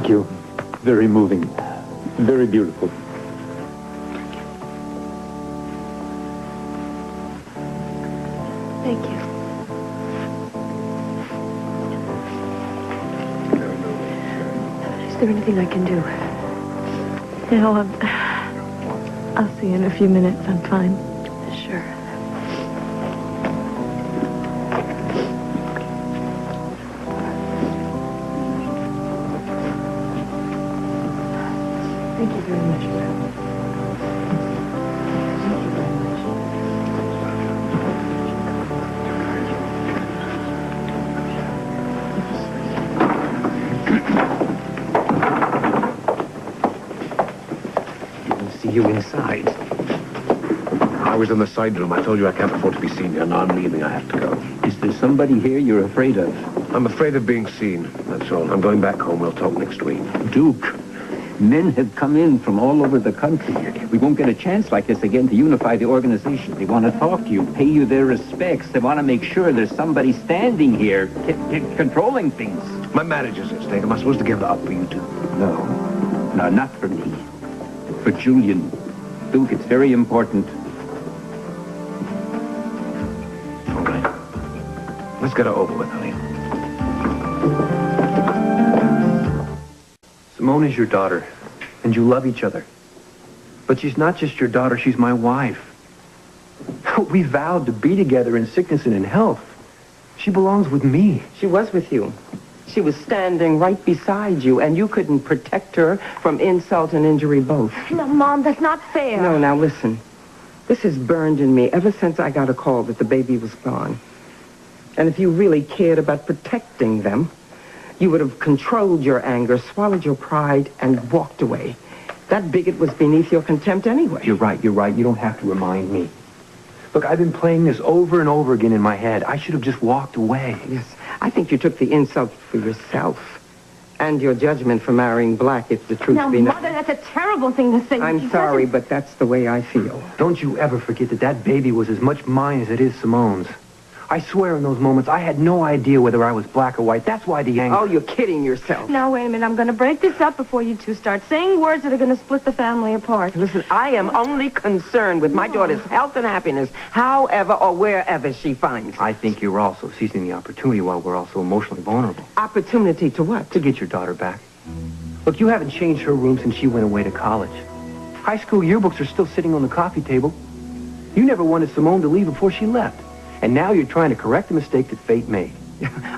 Thank you. Very moving. Very beautiful. Thank you. Is there anything I can do? No, I'll see you in a few minutes. I'm fine. Sure. Thank you very much, Val. Thank you very much. See you inside. I was in the side room. I told you I can't afford to be seen here. Now I'm leaving. I have to go. Is there somebody here you're afraid of? I'm afraid of being seen. That's all. I'm going back home. We'll talk next week. Duke, men have come in from all over the country. We won't get a chance like this again to unify the organization. They want to talk to you, pay you their respects. They want to make sure there's somebody standing here controlling things. My marriage is at stake. Am I supposed to give that up for you two? No, not for me. For Julian. Duke, it's very important. All right. Let's get it over with, honey. Simone is your daughter, and you love each other. But she's not just your daughter, she's my wife. We vowed to be together in sickness and in health. She belongs with me. She was with you. She was standing right beside you, and you couldn't protect her from insult and injury both. No, Mom, that's not fair. No, now listen. This has burned in me ever since I got a call that the baby was gone. And if you really cared about protecting them, you would have controlled your anger, swallowed your pride, and walked away. That bigot was beneath your contempt anyway. You're right. You don't have to remind me. Look, I've been playing this over and over again in my head. I should have just walked away. Yes, I think you took the insult for yourself and your judgment for marrying Black, if the truth Now, be known. Mother, that's a terrible thing to say. I'm sorry, but that's the way I feel. Don't you ever forget that that baby was as much mine as it is Simone's. I swear in those moments, I had no idea whether I was black or white. That's why the anger... Oh, you're kidding yourself. Now, wait a minute. I'm going to break this up before you two start saying words that are going to split the family apart. Listen, I am only concerned with my daughter's health and happiness, however or wherever she finds it. I think you're also seizing the opportunity while we're also emotionally vulnerable. Opportunity to what? To get your daughter back. Look, you haven't changed her room since she went away to college. High school yearbooks are still sitting on the coffee table. You never wanted Simone to leave before she left. And now you're trying to correct the mistake that fate made.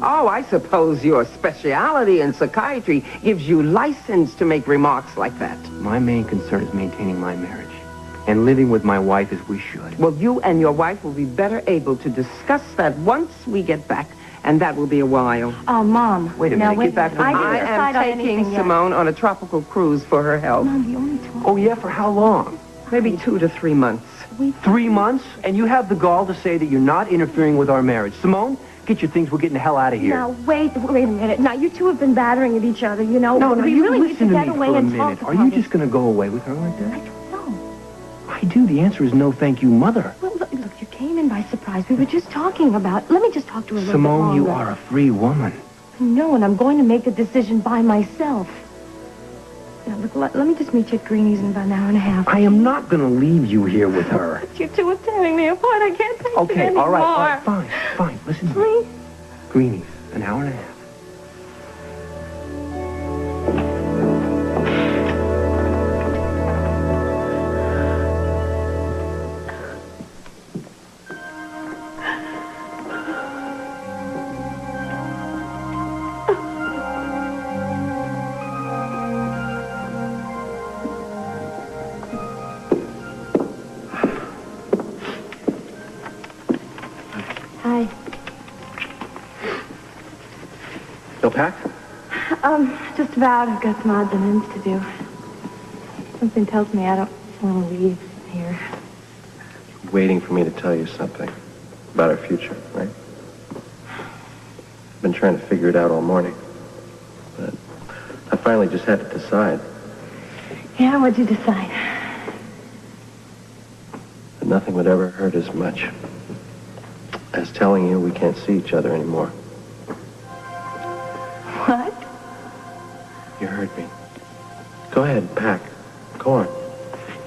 Oh, I suppose your specialty in psychiatry gives you license to make remarks like that. My main concern is maintaining my marriage and living with my wife as we should. Well, you and your wife will be better able to discuss that once we get back, and that will be a while. Oh, Mom. Wait a minute, get back to I the- didn't I decide am on taking anything yet. Simone on a tropical cruise for her health. Mom, you only told Oh, yeah? For how long? Maybe 2 to 3 months. 3 months? And you have the gall to say that you're not interfering with our marriage. Simone, get your things. We're getting the hell out of here. Now, wait a minute. Now, you two have been battering at each other, you know. No, we you really need listen to to get me away for a and minute. talk Are about you it. just going to go away with her like that? I don't know. I do. The answer is no, thank you, Mother. Well, look, you came in by surprise. We were just talking about... Let me just talk to her a little Simone, bit you longer. are a free woman. No, and I'm going to make the decision by myself. Now, look, let me just meet you at Greenie's in about an hour and a half. I am not going to leave you here with her. You two are tearing me apart. I can't take it Okay, anymore. all right, fine. Listen to me. Please? Greenies, an hour and a half. Hi. Still packed? Just about. I've got some odds and ends to do. Something tells me I don't want to leave here. Waiting for me to tell you something about our future, right? I've been trying to figure it out all morning. But I finally just had to decide Yeah, what'd you decide? that nothing would ever hurt as much as telling you we can't see each other anymore. What? You heard me. Go ahead, pack. Go on.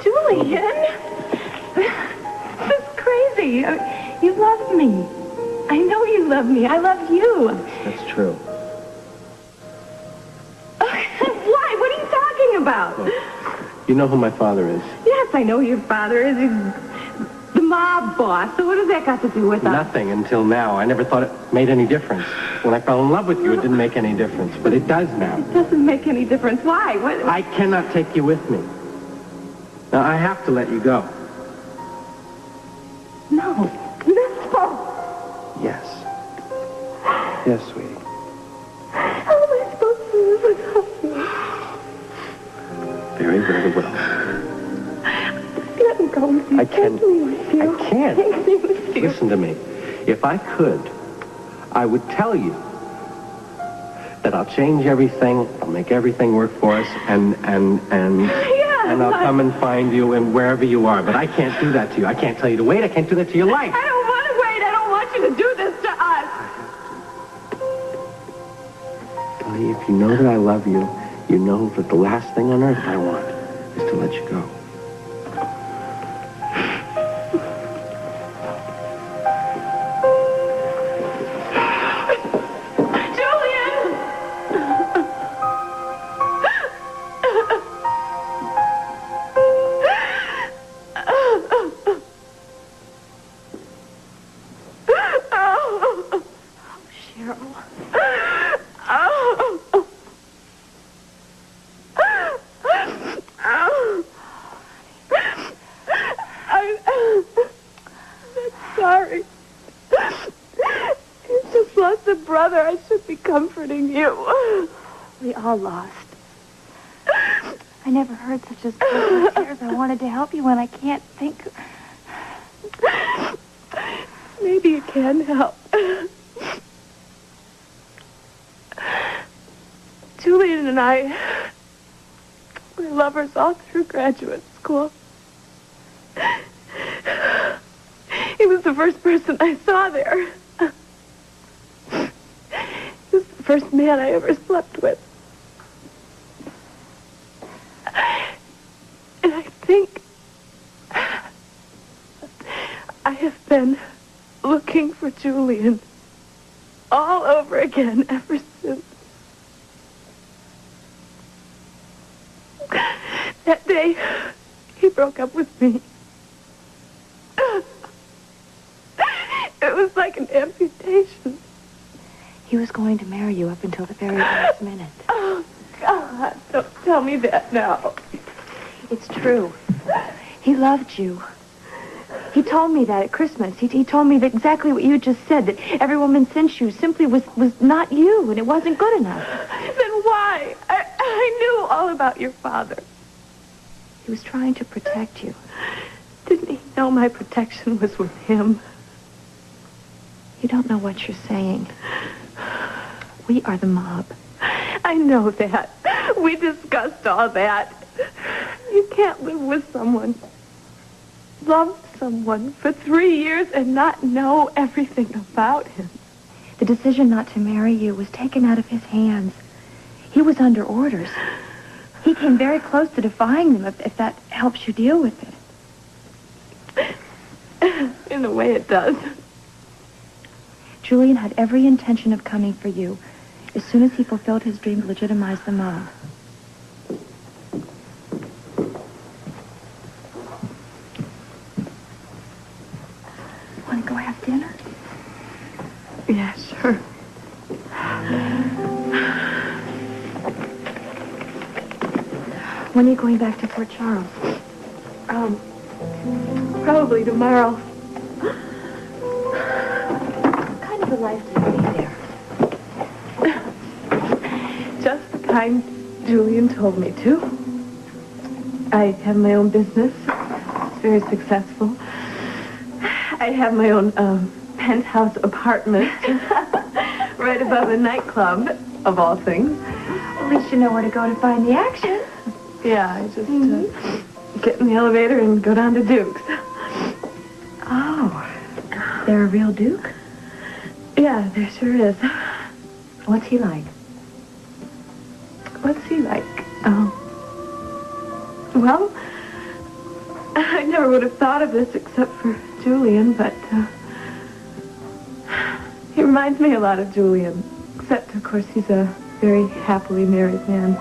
Julian! This is crazy. You love me. I know you love me. I love you. That's true. Why? What are you talking about? You know who my father is? Yes, I know who your father is. He's the mob boss. So what does that got to do with us? Nothing until now. I never thought it made any difference. When I fell in love with you, it didn't make any difference. But it does now. It doesn't make any difference. Why? What? I cannot take you with me. Now, I have to let you go. No. No. Yes. Yes, sweetie. How am I supposed to live without you? Very, very well. Let me go with you. I can. Take me with you. I can't. Take me with you. Listen to me. If I could, I would tell you that I'll change everything, I'll make everything work for us, and I'll come and find you and wherever you are. But I can't do that to you. I can't tell you to wait. I can't do that to your life. I don't want to wait. I don't want you to do this to us. Honey, if you know that I love you, you know that the last thing on earth I want is to let you go. Comforting you. We all lost. I never heard such a story of tears. I wanted to help you and I can't think. Maybe you can help. Julian and I were lovers all through graduate school. He was the first person I saw there. First man I ever slept with. And I think I have been looking for Julian all over again ever since. That day, he broke up with me. It was like an amputation. He was going to marry you up until the very last minute. Oh, God, don't tell me that now. It's true. He loved you. He told me that at Christmas. He told me that exactly what you just said, that every woman since you simply was not you, and it wasn't good enough. Then why? I knew all about your father. He was trying to protect you. Didn't he know my protection was with him? You don't know what you're saying. We are the mob. I know that. We discussed all that. You can't live with someone, love someone for 3 years and not know everything about him. The decision not to marry you was taken out of his hands. He was under orders. He came very close to defying them, if that helps you deal with it. In a way, it does. Julian had every intention of coming for you as soon as he fulfilled his dream to legitimize the mob. Want to go have dinner? Yeah, sure. When are you going back to Fort Charles? Probably tomorrow. What kind of a life do you lead there? Just the kind Julian told me to. I have my own business. It's very successful. I have my own penthouse apartment right above a nightclub, of all things. At least you know where to go to find the action. Yeah, I just get in the elevator and go down to Duke's. Oh, they're a real Duke? Yeah, there sure is. What's he like? What's he like? Well, I never would have thought of this except for Julian, but he reminds me a lot of Julian. Except, of course, he's a very happily married man.